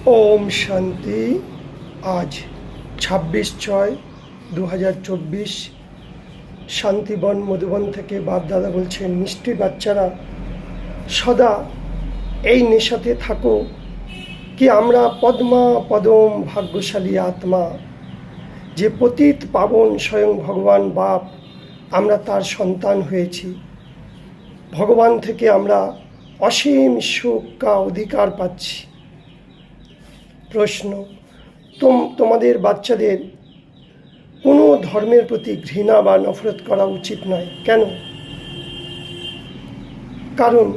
ओम शांति। आज 26/6/2024 शांतिवन मधुबन থেকে বাপ দাদা বলছেন, মিষ্টি বাচ্চারা সদা এই নেশাতে থাকো কি আমরা পদ্মা পদম ভাগ্যশালী আত্মা, যে পতিত পাবন স্বয়ং ভগবান বাপ, আমরা তার সন্তান হয়েছি। ভগবান থেকে আমরা অসীম সুখ কা অধিকার পাচ্ছি। প্রশ্ন, তোমাদের বাচ্চাদের কোনো ধর্মের প্রতি ঘৃণা বা নফরত করা উচিত নয়। কেন? কারণ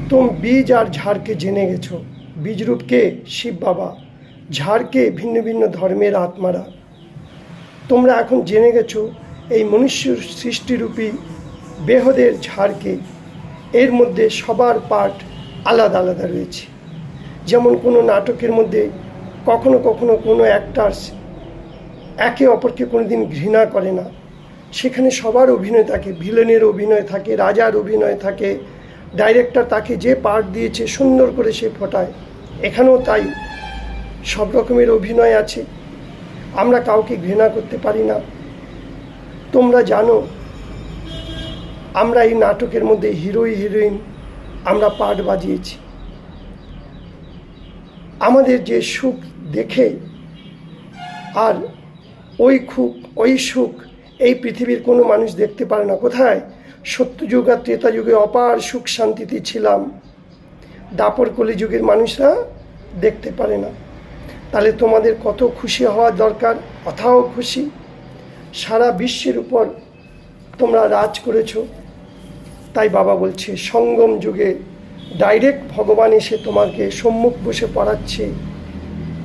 তুমি বীজ আর ঝাড়কে জেনে গেছো। বীজরূপকে শিব বাবা, ঝাড়কে ভিন্ন ভিন্ন ধর্মের আত্মারা। তোমরা এখন জেনে গেছো এই মনুষ্য সৃষ্টিরূপী বেহদের ঝাড়কে, এর মধ্যে সবার পার্ট আলাদা আলাদা রয়েছে। যেমন কোনো নাটকের মধ্যে কখনো কখনো কোনো অ্যাক্টার্স একে অপরকে কোনো দিন ঘৃণা করে না, সেখানে সবার অভিনয় থাকে, ভিলেনের অভিনয় থাকে, রাজার অভিনয় থাকে, ডাইরেক্টর তাকে যে পার্ট দিয়েছে সুন্দর করে সে ফোটায়। এখানেও তাই, সব রকমের অভিনয় আছে, আমরা কাউকে ঘৃণা করতে পারি না। তোমরা জানো আমরা এই নাটকের মধ্যে হিরো হিরোইন আমরা পার্ট বাজিয়েছি। আমাদের যে সুখ দেখে আর ওই সুখ এই পৃথিবীর কোনো মানুষ দেখতে পারে না। কোথায়? সত্যযুগ আর ত্রেতা যুগে অপার সুখ শান্তিতে ছিলাম, দাপর কলিযুগের মানুষরা দেখতে পারে না। তাহলে তোমাদের কত খুশি হওয়া দরকার, অথাও খুশি। সারা বিশ্বের উপর তোমরা রাজ করেছো। তাই বাবা বলছে সঙ্গম যুগে ডাইরেক্ট ভগবান এসে তোমাকে সম্মুখ বসে পড়াচ্ছে।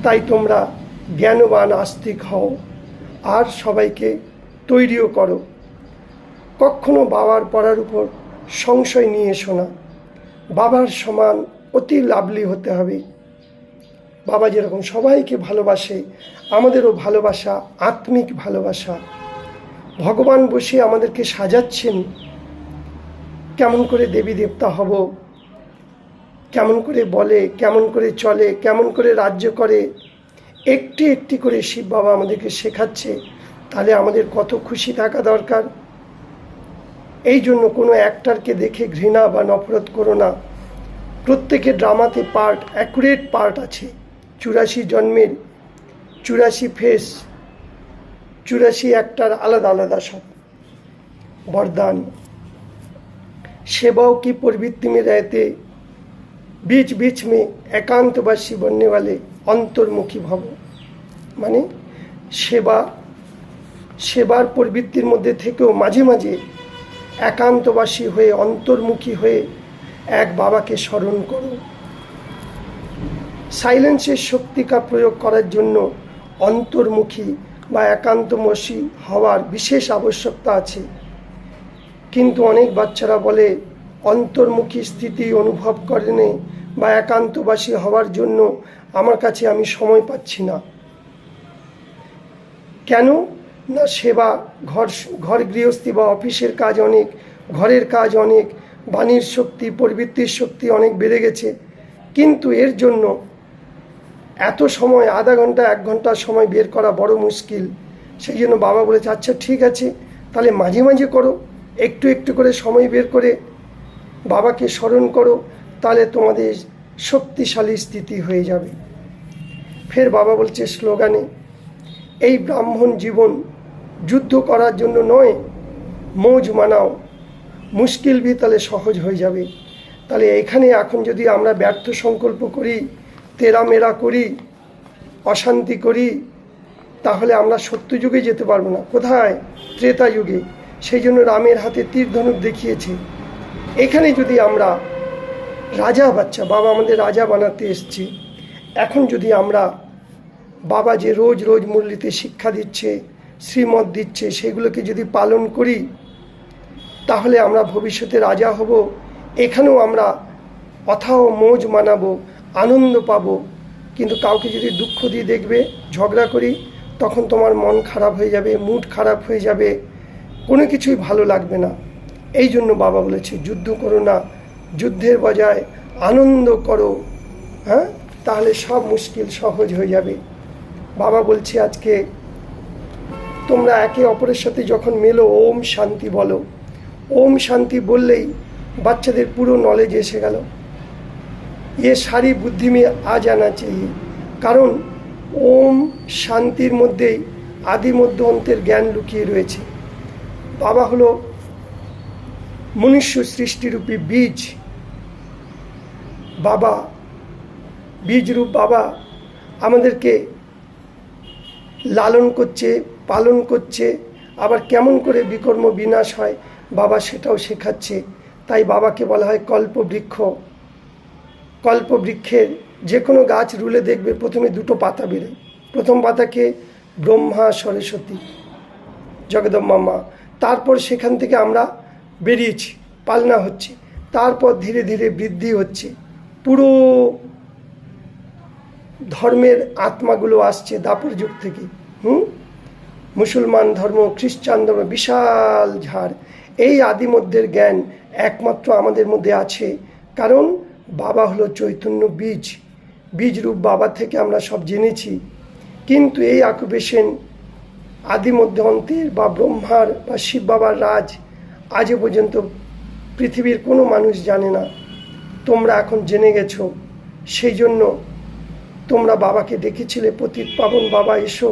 তাই তোমরা জ্ঞানবান আস্তিক হও আর সবাইকে তৈরিও করো। কখনো বাবার পড়ার উপর সংশয় নিয়ে এসো না। বাবার সমান অতি লাভলি হতে হবে। বাবা যেরকম সবাইকে ভালোবাসে, আমাদেরও ভালোবাসা আত্মিক ভালোবাসা। ভগবান বসে আমাদেরকে সাজাচ্ছেন কেমন করে দেবী দেবতা হব, কেমন করে বলে, কেমন করে চলে, কেমন করে রাজ্য করে, একটি একটি করে শিব বাবা আমাদেরকে শেখাচ্ছে। তাহলে আমাদের কত খুশি থাকা দরকার। এই জন্য কোনো অ্যাক্টরকে দেখে ঘৃণা বা নফরত করো না। প্রত্যেকের ড্রামাতে পার্ট, অ্যাকুরেট পার্ট আছে। 84 জন্মের 84 ফেস, 84 অ্যাক্টর আলাদা আলাদা সব। वरदान सेवाओं की प्रवृत्ति में रहते बीच बीच में एकांतवासी बनने वाले अंतर्मुखी भव। माने सेवार प्रवृत्तिर मध्य থেকেও মাঝে মাঝে एकांतवासी হয়ে अंतर्मुखी হয়ে एक बाबा के स्मरण करो। साइलेंसের शक्ति का प्रयोग করার জন্য अंतर्मुखी বা एकांतवासी হওয়ার বিশেষ আবশ্যকতা আছে। কিন্তু অনেক বাচ্চারা বলে অন্তর্মুখী স্থিতি অনুভব করেনি বা একান্তবাসী হওয়ার জন্য আমার কাছে আমি সময় পাচ্ছি না। কেন না? সেবা, ঘর গৃহস্থী বা অফিসের কাজ অনেক, ঘরের কাজ অনেক, বাণীর শক্তি, প্রবৃত্তির শক্তি অনেক বেড়ে গেছে। কিন্তু এর জন্য এত সময়, আধা ঘন্টা 1 ঘন্টা সময় বের করা বড় মুশকিল। সেই জন্য বাবা বলেছে আচ্ছা ঠিক আছে, তাহলে মাঝে মাঝে করো, একটু একটু করে সময় বের করে বাবাকে স্মরণ করো, তাহলে তোমাদের শক্তিশালী স্থিতি হয়ে যাবে। ফের বাবা বলছে স্লোগানে, এই ব্রাহ্মণ জীবন যুদ্ধ করার জন্য নয়, মৌজ মানাও, মুশকিল ভি তাহলে সহজ হয়ে যাবে। তাহলে এখানে এখন যদি আমরা ব্যর্থ সংকল্প করি, তেরামেরা করি, অশান্তি করি, তাহলে আমরা সত্যযুগে যেতে পারবো না। কোথায়? ত্রেতা যুগে। সেই জন্য রামের হাতে তীর ধনুক দেখিয়েছে। এখানে যদি আমরা রাজা বাচ্চা, বাবা আমাদের রাজা বানাতে এসছে, এখন যদি আমরা বাবা যে রোজ রোজ মুরলিতে শিক্ষা দিচ্ছে, শ্রীমত দিচ্ছে, সেগুলোকে যদি পালন করি, তাহলে আমরা ভবিষ্যতে রাজা হব। এখানেও আমরা অথাও মৌজ মানাবো, আনন্দ পাবো। কিন্তু কাউকে যদি দুঃখ দিয়ে দেখবে, ঝগড়া করি, তখন তোমার মন খারাপ হয়ে যাবে, মুড খারাপ হয়ে যাবে, কোনো কিছুই ভালো লাগবে না। এই জন্য বাবা বলেছে যুদ্ধ করো না, যুদ্ধের বজায় আনন্দ করো, হ্যাঁ, তাহলে সব মুশকিল সহজ হয়ে যাবে। বাবা বলছে আজকে তোমরা একে অপরের সাথে যখন মেলো ওম শান্তি বলো, ওম শান্তি বললেই বাচ্চাদের পুরো নলেজ এসে গেল। ये सारी बुद्धि में आ जाना चाहिए, কারণ ওম শান্তির মধ্যেই আদি মধ্য অন্তের জ্ঞান লুকিয়ে রয়েছে। বাবা হলো মনুষ্য সৃষ্টিরূপী বীজ। বাবা বীজরূপ বাবা আমাদেরকে লালন করছে, পালন করছে, আবার কেমন করে বিকর্ম বিনাশ হয় বাবা সেটাও শেখাচ্ছে। তাই বাবাকে বলা হয় কল্পবৃক্ষ। কল্পবৃক্ষের যে কোনো গাছ রুলে দেখবে প্রথমে দুটো পাতা বেরোয়। প্রথম পাতাকে ব্রহ্মা সরস্বতী জগদম্বা মা, তারপর সেখান থেকে আমরা বেরিয়েছি, পালনা হচ্ছে, তারপর ধীরে ধীরে বৃদ্ধি হচ্ছে, পুরো ধর্মের আত্মাগুলো আসছে দাপর যুগ থেকে। মুসলমান ধর্ম, খ্রিস্টান ধর্ম, বিশাল ঝাড়। এই আদিমধ্যের জ্ঞান একমাত্র আমাদের মধ্যে আছে, কারণ বাবা হলো চৈতন্য বীজ। বীজরূপ বাবা থেকে আমরা সব জেনেছি। কিন্তু এই অকুপেশন আদিমধ্য অন্তের বা ব্রহ্মার বা শিব বাবার রাজ আজও পর্যন্ত পৃথিবীর কোনো মানুষ জানে না। তোমরা এখন জেনে গেছো, সেই জন্য তোমরা বাবাকে ডেকেছিলে পতিত পাবন বাবা এসো।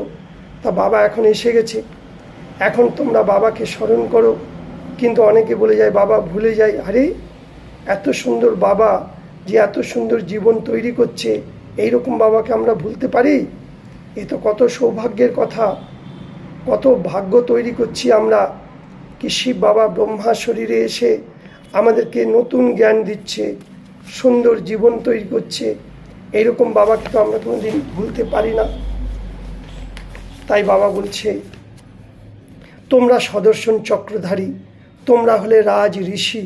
তা বাবা এখন এসে গেছে, এখন তোমরা বাবাকে স্মরণ করো। কিন্তু অনেকে বলে যায় বাবা ভুলে যায়। আরে এত সুন্দর বাবা যে এত সুন্দর জীবন তৈরি করছে, এইরকম বাবাকে আমরা ভুলতে পারি? এ তো কত সৌভাগ্যের কথা, কত ভাগ্য তৈরি করছি আমরা কি শিব বাবা ব্রহ্মা শরীরে এসে আমাদেরকে নতুন জ্ঞান দিচ্ছে, সুন্দর জীবন তৈরি করছে। এইরকম বাবাকে তো আমরা কোনোদিন ভুলতে পারি না। তাই বাবা বলছে তোমরা সদর্শন চক্রধারী, তোমরা হলে রাজ ঋষি।